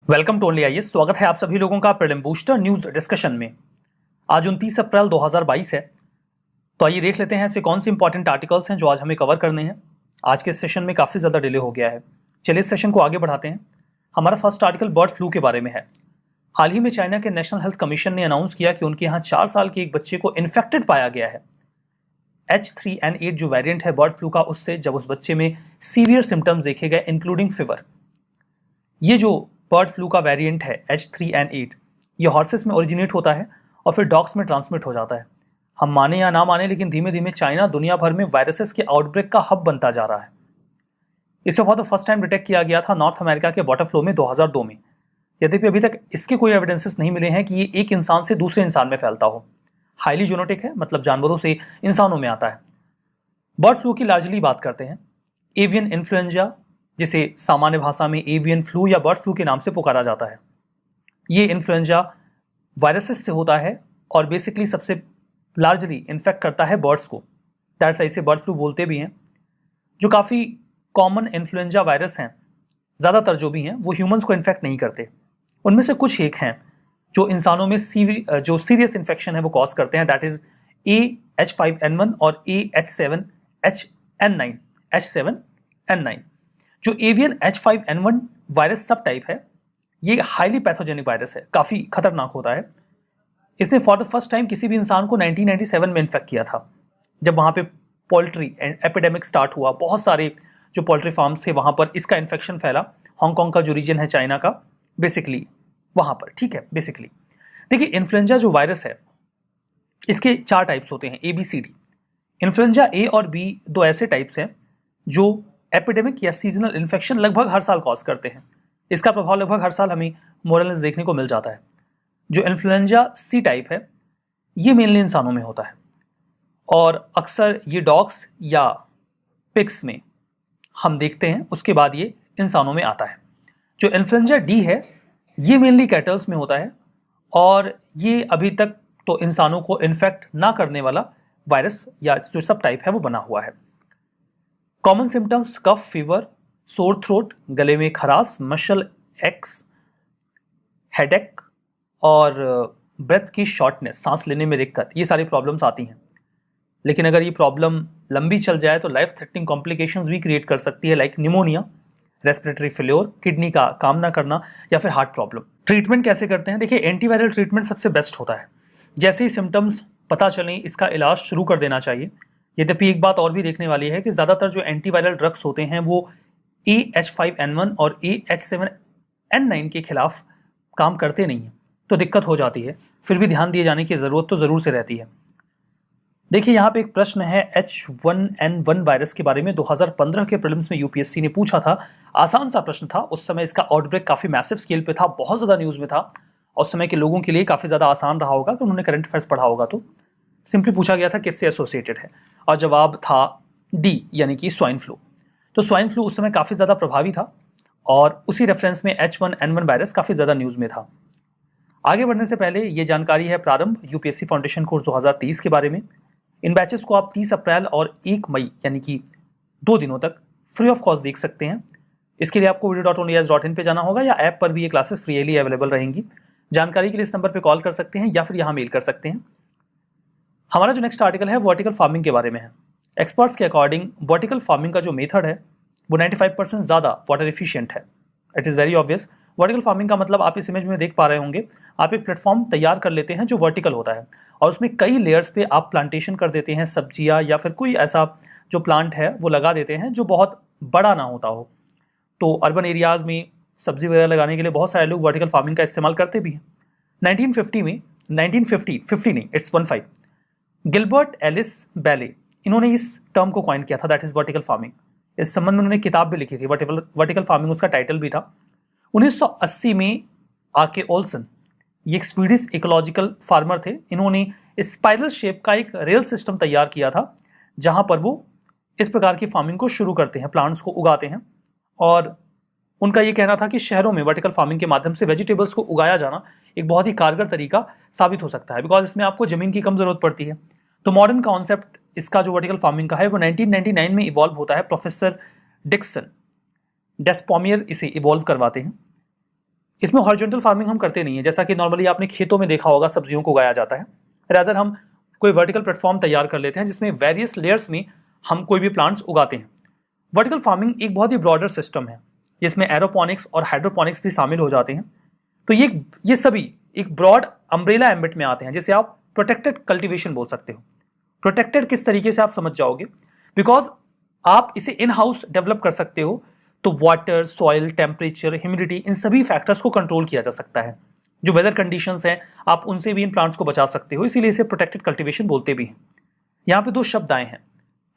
Welcome to only IAS. स्वागत है आप सभी लोगों का प्रीलिम बूस्टर न्यूज डिस्कशन में। आज 29 अप्रैल 2022 है, तो आइए देख लेते हैं ऐसे कौन से इंपॉर्टेंट आर्टिकल्स हैं जो आज हमें कवर करने हैं। आज के सेशन में काफ़ी ज़्यादा डिले हो गया है, चलिए इस सेशन को आगे बढ़ाते हैं। हमारा फर्स्ट आर्टिकल बर्ड फ्लू के बारे में है। हाल ही में चाइना के नेशनल हेल्थ कमीशन ने अनाउंस किया कि उनके यहाँ 4 साल के एक बच्चे को इन्फेक्टेड पाया गया है H3N8 जो वेरिएंट है बर्ड फ्लू का, उससे जब उस बच्चे में सीवियर सिम्टम्स देखे गए इंक्लूडिंग फीवर। ये जो बर्ड फ्लू का वेरिएंट है H3N8, ये हॉर्सेस में ओरिजिनेट होता है और फिर डॉग्स में ट्रांसमिट हो जाता है। हम माने या ना माने, लेकिन धीमे धीमे चाइना दुनिया भर में वायरसेस के आउटब्रेक का हब बनता जा रहा है। इसे for the first time detect किया गया था नॉर्थ अमेरिका के वाटर फ्लो में 2002 में। यद्यपि अभी तक इसके कोई एविडेंसेस नहीं मिले हैं कि ये एक इंसान से दूसरे इंसान में फैलता हो। हाईली जोनोटिक है, मतलब जानवरों से इंसानों में आता है। बर्ड फ्लू की लार्जली बात करते हैं। एवियन इन्फ्लुएंजा, जिसे सामान्य भाषा में एवियन फ्लू या बर्ड फ्लू के नाम से पुकारा जाता है, ये इन्फ्लुएंजा वायरसेस से होता है और बेसिकली सबसे लार्जली इन्फेक्ट करता है बर्ड्स को। दैट्स इसे बर्ड फ्लू बोलते भी हैं। जो काफ़ी कॉमन इन्फ्लुएंजा वायरस हैं, ज़्यादातर जो भी हैं वो ह्यूमंस को इन्फेक्ट नहीं करते। उनमें से कुछ एक हैं जो इंसानों में जो सीरियस इन्फेक्शन है वो कॉज करते हैं। दैट इज AH5N1 और H7N9। जो एवियन H5N1 वायरस सब टाइप है, ये हाईली पैथोजेनिक वायरस है, काफ़ी खतरनाक होता है। इसने फॉर द फर्स्ट टाइम किसी भी इंसान को 1997 में इन्फेक्ट किया था, जब वहाँ पे पोल्ट्री एपिडेमिक स्टार्ट हुआ। बहुत सारे जो पोल्ट्री फार्म्स थे वहाँ पर इसका इन्फेक्शन फैला। हांगकांग का जो रीजन है चाइना का, बेसिकली वहाँ पर, ठीक है। बेसिकली देखिए, इन्फ्लुएंजा जो वायरस है इसके 4 टाइप्स होते हैं, ABCD। इन्फ्लुएंजा A और B दो ऐसे टाइप्स हैं जो एपिडेमिक या सीजनल इन्फेक्शन लगभग हर साल कॉज करते हैं। इसका प्रभाव लगभग हर साल हमें मोरलनेस देखने को मिल जाता है। जो इन्फ्लुएंजा C टाइप है, ये मेनली इंसानों में होता है और अक्सर ये डॉग्स या पिग्स में हम देखते हैं, उसके बाद ये इंसानों में आता है। जो इन्फ्लुएंजा D है, ये मेनली कैटल्स में होता है और ये अभी तक तो इंसानों को इन्फेक्ट ना करने वाला वायरस या जो सब टाइप है वो बना हुआ है। कॉमन सिम्टम्स कफ, फीवर, सोर थ्रोट, गले में खराश, मसल एक्स, हेडेक और ब्रेथ की शॉर्टनेस, सांस लेने में दिक्कत, ये सारी प्रॉब्लम्स आती हैं। लेकिन अगर ये प्रॉब्लम लंबी चल जाए तो लाइफ थ्रेटनिंग कॉम्प्लिकेशंस भी क्रिएट कर सकती है, like pneumonia, respiratory failure, kidney का काम ना करना या फिर हार्ट प्रॉब्लम। ट्रीटमेंट कैसे करते हैं? देखिए, एंटीवायरल ट्रीटमेंट सबसे बेस्ट होता है। जैसे ही सिम्टम्स पता चलें, इसका इलाज शुरू कर देना चाहिए। यद्यपि एक बात और भी देखने वाली है कि ज़्यादातर जो एंटीवायरल ड्रग्स होते हैं वो AH5N1 और AH7N9 के खिलाफ काम करते नहीं हैं, तो दिक्कत हो जाती है। फिर भी ध्यान दिए जाने की ज़रूरत तो ज़रूर से रहती है। देखिए, यहाँ पे एक प्रश्न है H1N1 वायरस के बारे में। 2015 के प्रीलिम्स में यूपीएससी ने पूछा था। आसान सा प्रश्न था। उस समय इसका आउटब्रेक काफ़ी मैसिव स्केल पे था, बहुत ज़्यादा न्यूज़ में था और उस समय के लोगों के लिए काफ़ी ज़्यादा आसान रहा होगा कि उन्होंने करंट अफेयर्स पढ़ा होगा। तो सिंपली पूछा गया था किससे एसोसिएटेड है, और जवाब था D, यानी कि स्वाइन फ्लू। तो स्वाइन फ्लू उस समय काफ़ी ज़्यादा प्रभावी था और उसी रेफरेंस में H1N1 वायरस काफ़ी ज़्यादा न्यूज़ में था। आगे बढ़ने से पहले ये जानकारी है प्रारंभ यूपीएससी फाउंडेशन कोर्स 2023 के बारे में। इन बैचेस को आप 30 अप्रैल और 1 मई यानी कि 2 दिनों तक फ्री ऑफ कॉस्ट देख सकते हैं। इसके लिए आपको video.onlyas.in पे जाना होगा या ऐप पर भी ये क्लासेस फ्रीली अवेलेबल रहेंगी। जानकारी के लिए इस नंबर पे कॉल कर सकते हैं या फिर यहाँ मेल कर सकते हैं। हमारा जो नेक्स्ट आर्टिकल है वर्टिकल फार्मिंग के बारे में है। एक्सपर्ट्स के अकॉर्डिंग वर्टिकल फार्मिंग का जो मेथड है वो 95% ज़्यादा वाटर एफिशिएंट है। It is very obvious. Vertical farming का मतलब आप इस इमेज में देख पा रहे होंगे, आप एक प्लेटफॉर्म तैयार कर लेते हैं जो वर्टिकल होता है और उसमें कई लेयर्स पे आप प्लांटेशन कर देते हैं, सब्जियां या फिर कोई ऐसा जो प्लांट है वो लगा देते हैं जो बहुत बड़ा ना होता हो। तो अर्बन एरियाज़ में सब्जी वगैरह लगाने के लिए बहुत सारे लोग वर्टिकल फार्मिंग का इस्तेमाल करते भी हैं। 1950 गिलबर्ट एलिस बैले, इन्होंने इस टर्म को कॉइन किया था, दैट इज वर्टिकल फार्मिंग। इस संबंध में उन्होंने किताब भी लिखी थी, वर्टिकल फार्मिंग उसका टाइटल भी था। 1980 में आके ओल्सन, ये एक स्वीडिश इकोलॉजिकल फार्मर थे। इन्होंने स्पाइरल शेप का एक रेल सिस्टम तैयार किया था जहां पर वो इस प्रकार की फार्मिंग को शुरू करते हैं, प्लांट्स को उगाते हैं। और उनका ये कहना था कि शहरों में वर्टिकल फार्मिंग के माध्यम से वेजिटेबल्स को उगाया जाना एक बहुत ही कारगर तरीका साबित हो सकता है, बिकॉज इसमें आपको ज़मीन की कम ज़रूरत पड़ती है। तो मॉडर्न कॉन्सेप्ट इसका जो वर्टिकल फार्मिंग का है वो 1999 में इवॉल्व होता है। प्रोफेसर डिक्सन डेस्पोमियर इसे इवॉल्व करवाते हैं। इसमें हॉरिजॉन्टल फार्मिंग हम करते नहीं है, जैसा कि नॉर्मली आपने खेतों में देखा होगा सब्जियों को उगाया जाता है। रादर हम कोई वर्टिकल प्लेटफॉर्म तैयार कर लेते हैं जिसमें वेरियस लेयर्स में हम कोई भी प्लांट्स उगाते हैं। वर्टिकल फार्मिंग एक बहुत ही ब्रॉडर सिस्टम है जिसमें एरोपोनिक्स और हाइड्रोपोनिक्स भी शामिल हो जाते हैं। तो ये सभी एक ब्रॉड अम्ब्रेला एम्बिट में आते हैं, जिसे आप प्रोटेक्टेड कल्टीवेशन बोल सकते हो। प्रोटेक्टेड किस तरीके से आप समझ जाओगे, बिकॉज आप इसे इन हाउस डेवलप कर सकते हो, तो वाटर, सॉइल, टेम्परेचर, ह्यूमिडिटी, इन सभी फैक्टर्स को कंट्रोल किया जा सकता है। जो वेदर कंडीशंस हैं आप उनसे भी इन प्लांट्स को बचा सकते हो, इसीलिए इसे प्रोटेक्टेड कल्टीवेशन बोलते भी हैं। यहाँ पे दो शब्द आए हैं,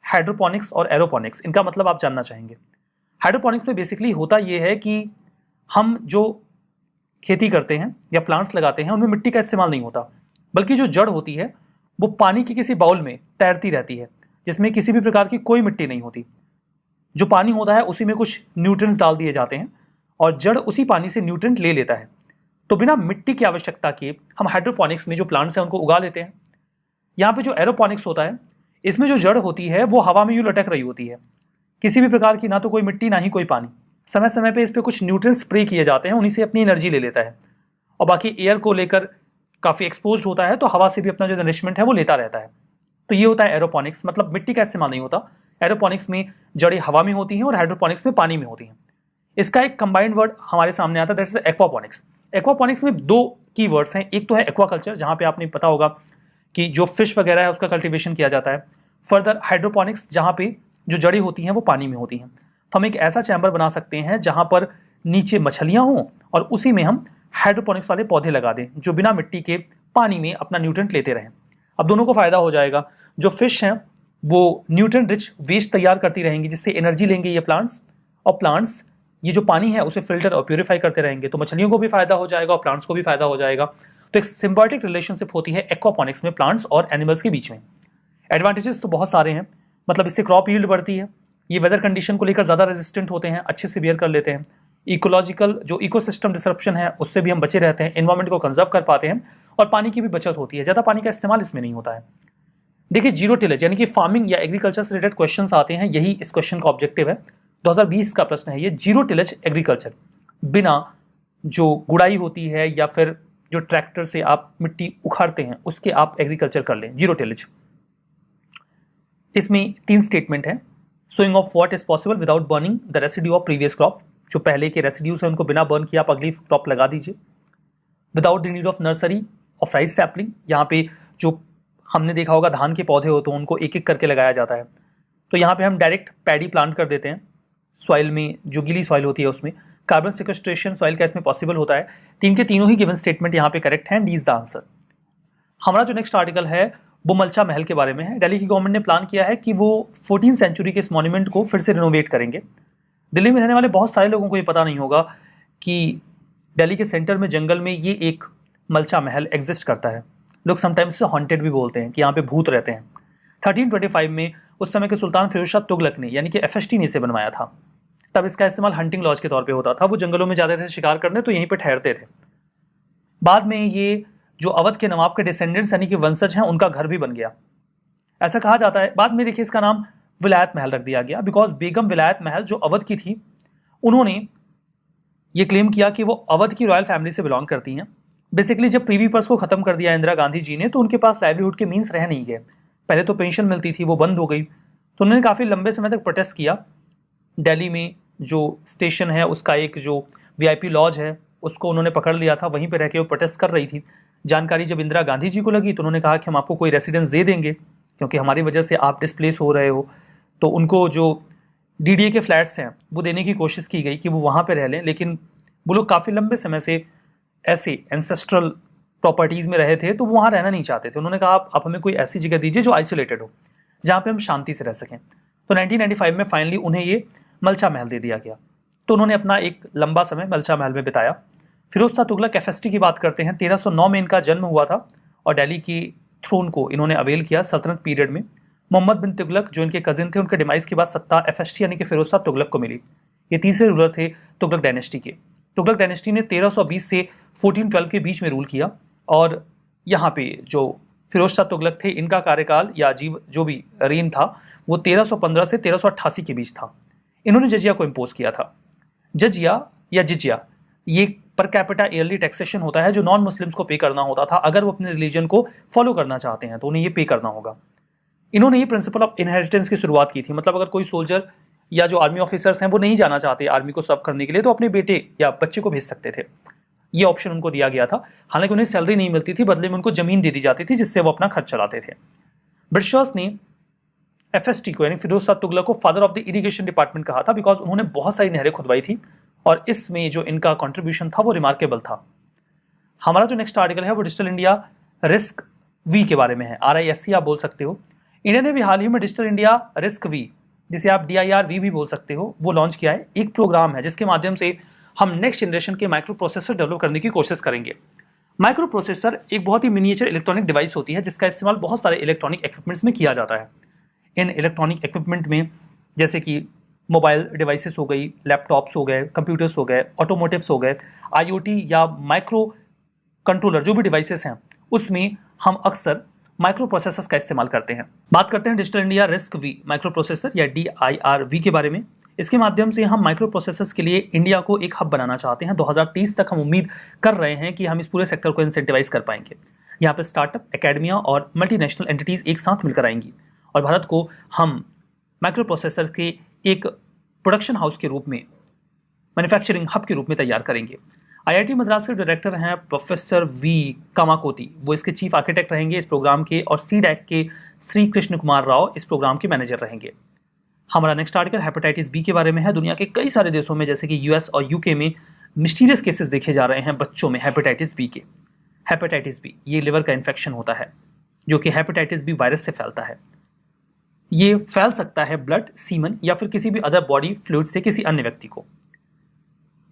हाइड्रोपोनिक्स और एरोपोनिक्स। इनका मतलब आप जानना चाहेंगे। हाइड्रोपोनिक्स में बेसिकली होता यह है कि हम जो खेती करते हैं या प्लांट्स लगाते हैं उनमें मिट्टी का इस्तेमाल नहीं होता, बल्कि जो जड़ होती है वो पानी के किसी बाउल में तैरती रहती है जिसमें किसी भी प्रकार की कोई मिट्टी नहीं होती। जो पानी होता है उसी में कुछ न्यूट्रिएंट्स डाल दिए जाते हैं और जड़ उसी पानी से न्यूट्रिएंट ले लेता है। तो बिना मिट्टी की आवश्यकता के हम हाइड्रोपोनिक्स में जो प्लांट्स हैं उनको उगा लेते हैं। यहाँ पे जो एरोपोनिक्स होता है इसमें जो जड़ होती है वो हवा में यूं लटक रही होती है, किसी भी प्रकार की ना तो कोई मिट्टी ना ही कोई पानी। समय समय पे इस पर कुछ न्यूट्रिएंट्स स्प्रे किए जाते हैं, उन्हीं से अपनी एनर्जी ले लेता है और बाकी एयर को लेकर काफ़ी एक्सपोज होता है, तो हवा से भी अपना जो नरिशमेंट है वो लेता रहता है। तो ये होता है एरोपोनिक्स, मतलब मिट्टी का इस्तेमाल नहीं होता। एरोपोनिक्स में जड़ें हवा में होती हैं और हाइड्रोपोनिक्स में पानी में होती हैं। इसका एक कंबाइंड वर्ड हमारे सामने आता है, दैट इज एक्वापोनिक्स। एक्वापोनिक्स में दो की वर्ड्स हैं, एक तो है एक्वाकल्चर जहाँ पे आपने पता होगा कि जो फिश वगैरह है उसका कल्टीवेशन किया जाता है। फर्दर हाइड्रोपोनिक्स जहाँ पे जो जड़ें होती हैं वो पानी में होती हैं। तो हम एक ऐसा चैम्बर बना सकते हैं जहाँ पर नीचे मछलियाँ हों और उसी में हम हाइड्रोपोनिक्स वाले पौधे लगा दें जो बिना मिट्टी के पानी में अपना न्यूट्रिएंट लेते रहें। अब दोनों को फायदा हो जाएगा, जो फिश हैं वो न्यूट्रिएंट रिच वेस्ट तैयार करती रहेंगी जिससे एनर्जी लेंगे ये प्लांट्स, और प्लांट्स ये जो पानी है उसे फिल्टर और प्यूरिफाई करते रहेंगे। तो मछलियों को भी फायदा हो जाएगा और प्लांट्स को भी फायदा हो जाएगा। तो एक सिम्बायोटिक रिलेशनशिप होती है एक्वापोनिक्स में प्लांट्स और एनिमल्स के बीच में। एडवांटेजेस तो बहुत सारे हैं, मतलब इससे क्रॉप यील्ड बढ़ती है, ये वेदर कंडीशन को लेकर ज़्यादा रेजिस्टेंट होते हैं, अच्छे से बियर कर लेते हैं। इकोलॉजिकल जो इकोसिस्टम डिसरप्शन है उससे भी हम बचे रहते हैं, एनवायरनमेंट को कंजर्व कर पाते हैं और पानी की भी बचत होती है, ज़्यादा पानी का इस्तेमाल इसमें नहीं होता है। देखिए जीरो टिलेज यानी कि फार्मिंग या एग्रीकल्चर से रिलेटेड क्वेश्चंस आते हैं, यही इस क्वेश्चन का ऑब्जेक्टिव है। 2020 का प्रश्न है ये, जीरो टिलेज एग्रीकल्चर, बिना जो गुड़ाई होती है या फिर जो ट्रैक्टर से आप मिट्टी उखाड़ते हैं उसके आप एग्रीकल्चर कर लें, जीरो टिलेज। इसमें 3 स्टेटमेंट है। Sowing of what is possible without burning the residue of previous crop, जो पहले के रेसिड्यूज हैं उनको बिना बर्न किए आप अगली क्रॉप लगा दीजिए। Without the need of nursery of rice sapling, यहाँ पे जो हमने देखा होगा धान के पौधे होते हैं उनको एक एक करके लगाया जाता है, तो यहाँ पे हम डायरेक्ट पैडी प्लांट कर देते हैं सॉइल में, जो गीली सॉइल होती है उसमें। कार्बन सिक्वेस्ट्रेशन सॉइल का इसमें पॉसिबल होता है। 3 के तीनों ही गिवन स्टेटमेंट यहाँ पे करेक्ट है, डी इज द आंसर। हमारा जो नेक्स्ट आर्टिकल है वो मलचा महल के बारे में है। दिल्ली की गवर्नमेंट ने प्लान किया है कि वो 14वीं सेंचुरी के इस मॉन्यूमेंट को फिर से रिनोवेट करेंगे। दिल्ली में रहने वाले बहुत सारे लोगों को ये पता नहीं होगा कि दिल्ली के सेंटर में जंगल में ये एक मलचा महल एग्जिस्ट करता है। लोग समटाइम्स से हॉन्टेड भी बोलते हैं कि यहाँ पे भूत रहते हैं। 1325 में उस समय के सुल्तान फिरोज शाह तुगलक ने यानी कि FST ने इसे बनवाया था। तब इसका इस्तेमाल हंटिंग लॉज के तौर पे होता था। वो जंगलों में जाते थे शिकार करने, तो यहीं पे ठहरते थे। बाद में ये जो अवध के नवाब के डिसेंडेंट्स यानी कि वंशज हैं उनका घर भी बन गया, ऐसा कहा जाता है। बाद में देखिए इसका नाम विलायत महल रख दिया गया, बिकॉज बेगम विलायत महल जो अवध की थी उन्होंने ये क्लेम किया कि वो अवध की रॉयल फैमिली से बिलोंग करती हैं। बेसिकली जब प्रीवी पर्स को खत्म कर दिया इंदिरा गांधी जी ने, तो उनके पास लाइवलीहुड के मीन्स रह नहीं गए। पहले तो पेंशन मिलती थी, वो बंद हो गई, तो उन्होंने काफ़ी लंबे समय तक प्रोटेस्ट किया। दिल्ली में जो स्टेशन है उसका एक जो VIP लॉज है उसको उन्होंने पकड़ लिया था, वहीं पर रह के वो प्रोटेस्ट कर रही थी। जानकारी जब इंदिरा गांधी जी को लगी तो उन्होंने कहा कि हम आपको कोई रेसिडेंस दे देंगे क्योंकि हमारी वजह से आप डिस्प्लेस हो रहे हो। तो उनको जो DDA के फ्लैट्स हैं वो देने की कोशिश की गई कि वो वहाँ पे रह लें, लेकिन वो लोग काफ़ी लंबे समय से ऐसे एंसेस्ट्रल प्रॉपर्टीज़ में रहे थे, तो वो वहाँ रहना नहीं चाहते थे। उन्होंने कहा आप हमें कोई ऐसी जगह दीजिए जो आइसोलेटेड हो, जहाँ पे हम शांति से रह सकें। तो 1995 में फाइनली उन्हें ये मलचा महल दे दिया गया। तो उन्होंने अपना एक लंबा समय मलचा महल में बिताया। फिरोज शाह तुगलक FST की बात करते हैं, 1309 में इनका जन्म हुआ था और दिल्ली की थ्रोन को इन्होंने अवेल किया सल्तनत पीरियड में। मोहम्मद बिन तुगलक जो इनके कजिन थे, उनके डिमाइस के बाद सत्ता FST यानी कि फिरोज शाह तुगलक को मिली। ये तीसरे रूलर थे तुगलक डायनेस्टी के। तुगलक डायनेस्टी ने 1320 से 1412 के बीच में रूल किया और यहाँ पे जो फिरोज शाह तुगलक थे इनका कार्यकाल या जो भी रेन था वो 1315 से 1388 के बीच था। इन्होंने जजिया को इम्पोज किया था। जजिया या जिजिया ये पर कैपिटा ईयरली टैक्सेशन होता है जो नॉन मुस्लिम्स को पे करना होता था। अगर वो अपने रिलीजन को फॉलो करना चाहते हैं तो उन्हें ये पे करना होगा। इन्होंने ये प्रिंसिपल ऑफ इनहेरिटेंस की शुरुआत की थी। मतलब अगर कोई सोल्जर या जो आर्मी ऑफिसर्स हैं वो नहीं जाना चाहते आर्मी को सर्व करने के लिए तो अपने बेटे या बच्चे को भेज सकते थे। ये ऑप्शन उनको दिया गया था। हालांकि उन्हें सैलरी नहीं मिलती थी, बदले में उनको जमीन दे दी जाती थी जिससे वो अपना खर्च चलाते थे। ब्रिटिशर्स ने FST को यानी फिरोज शाह तुगलक को father of the irrigation department कहा था, बिकॉज उन्होंने बहुत सारी नहरें खुदवाई थी और इसमें जो इनका कंट्रीब्यूशन था वो रिमार्केबल था। हमारा जो नेक्स्ट आर्टिकल है वो डिजिटल इंडिया रिस्क वी के बारे में है। RISC आप बोल सकते हो। इंडिया ने भी हाल ही में डिजिटल इंडिया रिस्क वी, जिसे आप DIRV भी बोल सकते हो, वो लॉन्च किया है। एक प्रोग्राम है जिसके माध्यम से हम नेक्स्ट जनरेशन के माइक्रो प्रोसेसर डेवलप करने की कोशिश करेंगे। माइक्रो प्रोसेसर एक बहुत ही मिनिएचर इलेक्ट्रॉनिक डिवाइस होती है जिसका इस्तेमाल बहुत सारे इलेक्ट्रॉनिक इक्विपमेंट्स में किया जाता है। इन इलेक्ट्रॉनिक इक्विपमेंट में जैसे कि मोबाइल डिवाइसेस हो गई, लैपटॉप्स हो गए, कंप्यूटर्स हो गए, ऑटोमोटिव्स हो गए, IoT या माइक्रो कंट्रोलर जो भी डिवाइसेस हैं उसमें हम अक्सर माइक्रो प्रोसेसर्स का इस्तेमाल करते हैं। बात करते हैं digital India RISC V microprocessor या DIRV के बारे में। इसके माध्यम से हम माइक्रो प्रोसेसर्स के लिए इंडिया को एक हब बनाना चाहते हैं। 2030 तक हम उम्मीद कर रहे हैं कि हम इस पूरे सेक्टर को इंसेंटिवाइज कर पाएंगे। यहाँ पे स्टार्टअप, एकेडमिया और मल्टीनेशनल एंटिटीज एक साथ मिलकर आएंगी और भारत को हम माइक्रो प्रोसेसर के एक प्रोडक्शन हाउस के रूप में, मैन्युफैक्चरिंग हब के रूप में तैयार करेंगे। IIT मद्रास के डायरेक्टर हैं प्रोफेसर V कामाकोती, वो इसके चीफ आर्किटेक्ट रहेंगे इस प्रोग्राम के, और CDAC के श्री कृष्ण कुमार राव इस प्रोग्राम के मैनेजर रहेंगे। हमारा नेक्स्ट आर्टिकल हेपेटाइटिस बी के बारे में है। दुनिया के कई सारे देशों में जैसे कि US और UK में मिस्टीरियस केसेस देखे जा रहे हैं बच्चों में हेपेटाइटिस बी के। हेपेटाइटिस बी ये लिवर का इन्फेक्शन होता है जो कि हेपेटाइटिस बी वायरस से फैलता है। ये फैल सकता है ब्लड, सीमन या फिर किसी भी अदर बॉडी फ्लूइड से किसी अन्य व्यक्ति को।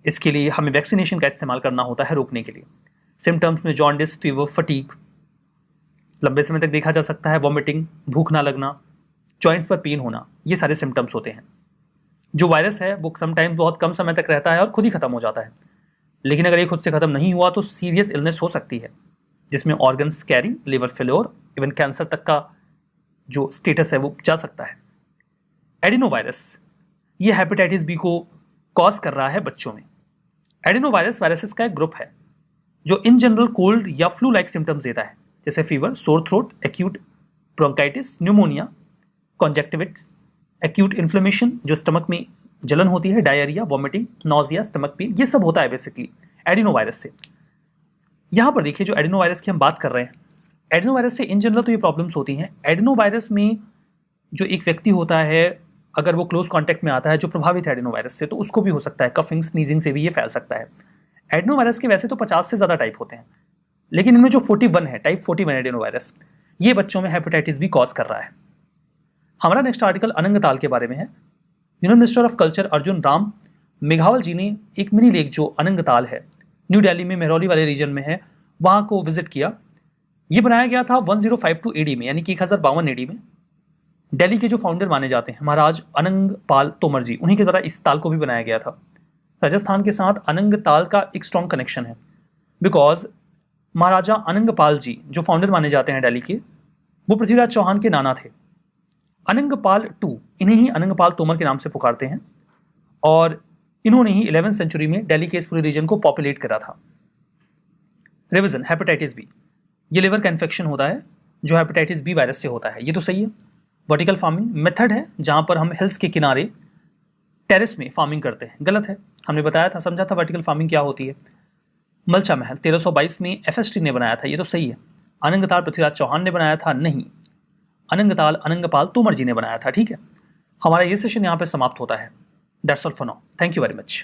इसके लिए हमें वैक्सीनेशन का इस्तेमाल करना होता है रोकने के लिए। सिम्टम्स में जॉन्डिस, फीवर, फटीग, लंबे समय तक देखा जा सकता है वॉमिटिंग, भूख ना लगना, जॉइंट्स पर पेन होना, ये सारे सिम्टम्स होते हैं। जो वायरस है वो समटाइम्स बहुत कम समय तक रहता है और खुद ही खत्म हो जाता है, लेकिन अगर ये खुद से खत्म नहीं हुआ तो सीरियस इलनेस हो सकती है जिसमें organ scaring, liver failure, even cancer तक का जो स्टेटस है वो जा सकता है। एडिनोवायरस ये हेपेटाइटिस बी को कॉज कर रहा है बच्चों में। एडिनोवायरस वायरसेस का एक ग्रुप है जो इन जनरल कोल्ड या फ्लू लाइक सिम्टम्स देता है, जैसे fever, sore throat, acute bronchitis, pneumonia, conjunctivitis, acute inflammation जो स्टमक में जलन होती है, diarrhoea, vomiting, nausea, stomach pain, ये सब होता है बेसिकली एडिनोवायरस से। यहाँ पर देखिए जो एडिनोवायरस की हम बात कर रहे हैं, एडिनोवायरस से इन जनरल तो ये प्रॉब्लम्स होती हैं। एडिनोवायरस में जो एक व्यक्ति होता है अगर वो क्लोज कांटेक्ट में आता है जो प्रभावित है एडिनोवायरस से, तो उसको भी हो सकता है, कफिंग, स्नीजिंग से भी ये फैल सकता है। एडिनोवायरस के वैसे तो 50 से ज़्यादा टाइप होते हैं, लेकिन इनमें जो 41 है, टाइप 41 एडिनोवायरस, ये बच्चों में हेपेटाइटिस बी कॉज कर रहा है। हमारा नेक्स्ट आर्टिकल अनंगताल के बारे में है। Union minister of culture Arjun Ram Meghwal ji ने एक मिनी लेक जो अनंगताल है, न्यू दिल्ली में मेहरौली वाले रीजन में है, वहाँ को विजिट किया। ये बनाया गया था 1052 AD में, यानी कि 1052 AD में। दिल्ली के जो फाउंडर माने जाते हैं महाराज अनंगपाल तोमर जी, उन्हीं के द्वारा इस ताल को भी बनाया गया था। राजस्थान के साथ अनंगताल का एक स्ट्रॉन्ग कनेक्शन है, बिकॉज महाराजा अनंगपाल जी जो फाउंडर माने जाते हैं दिल्ली के, वो पृथ्वीराज चौहान के नाना थे। अनंगपाल II इन्हें ही अनंगपाल तोमर के नाम से पुकारते हैं और इन्होंने ही 11वीं सेंचुरी में दिल्ली के इस पूरे रीजन को पॉपुलेट करा था। रिवीजन, हेपेटाइटिस बी ये लिवर का इन्फेक्शन होता है जो हेपेटाइटिस बी वायरस से होता है, ये तो सही है। वर्टिकल फार्मिंग मेथड है जहां पर हम हिल्स के किनारे टेरेस में फार्मिंग करते हैं, गलत है। हमने बताया था, समझा था वर्टिकल फार्मिंग क्या होती है। मलचा महल 1322 में FST ने बनाया था, ये तो सही है। अनंगताल पृथ्वीराज चौहान ने बनाया था, नहीं, अनंगताल अनंगपाल तोमर जी ने बनाया था। ठीक है, हमारा ये सेशन यहाँ पे समाप्त होता है। That's all for now, thank you very much.